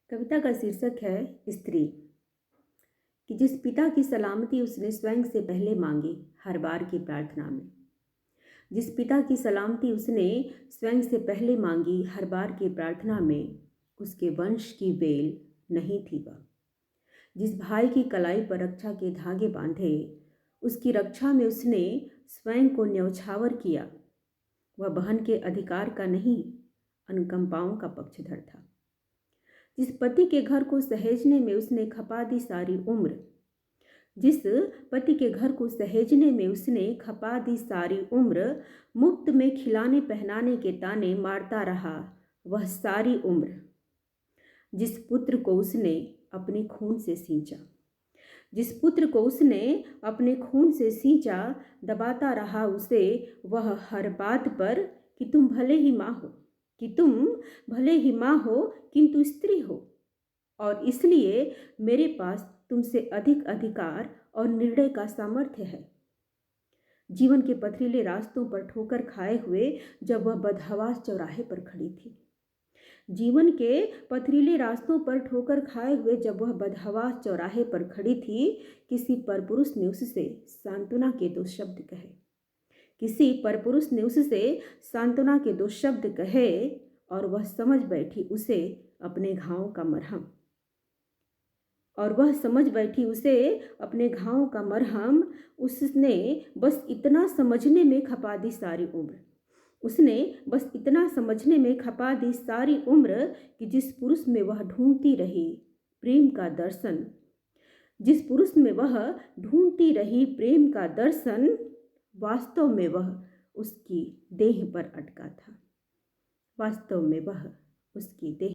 कविता का शीर्षक है स्त्री। कि जिस पिता की सलामती उसने स्वयं से पहले मांगी हर बार की प्रार्थना में। जिस पिता की सलामती उसने स्वयं से पहले मांगी हर बार की प्रार्थना में, उसके वंश की बेल नहीं थी वह। जिस भाई की कलाई पर रक्षा के धागे बांधे, उसकी रक्षा में उसने स्वयं को न्यौछावर किया। वह बहन के अधिकार का नहीं, अनुकंपाओं का पक्षधर था। जिस पति के घर को सहेजने में उसने खपा दी सारी उम्र, जिस पति के घर को सहेजने में उसने खपा दी सारी उम्र, मुफ्त में खिलाने पहनाने के ताने मारता रहा वह सारी उम्र। जिस पुत्र को उसने अपने खून से सींचा, जिस पुत्र को उसने अपने खून से सींचा, दबाता रहा उसे वह हर बात पर कि तुम भले ही माँ हो, कि तुम भले ही माँ हो किंतु स्त्री हो, और इसलिए मेरे पास तुमसे अधिक अधिकार और निर्णय का सामर्थ्य है। जीवन के पथरीले रास्तों पर ठोकर खाए हुए जब वह बदहवास चौराहे पर खड़ी थी, जीवन के पथरीले रास्तों पर ठोकर खाए हुए जब वह बदहवास चौराहे पर खड़ी थी, किसी परपुरुष ने उससे सांत्वना के दो शब्द कहे, किसी परपुरुष ने उससे सांत्वना के दो शब्द कहे, और वह समझ बैठी उसे अपने घावों का मरहम, और वह समझ बैठी उसे अपने घावों का मरहम। उसने बस इतना समझने में खपा दी सारी उम्र, उसने बस इतना समझने में खपा दी सारी उम्र कि जिस पुरुष में वह ढूंढती रही प्रेम का दर्शन, जिस पुरुष में वह ढूंढती रही प्रेम का दर्शन, वास्तव में वह उसकी देह पर अटका था, वास्तव में वह उसकी देह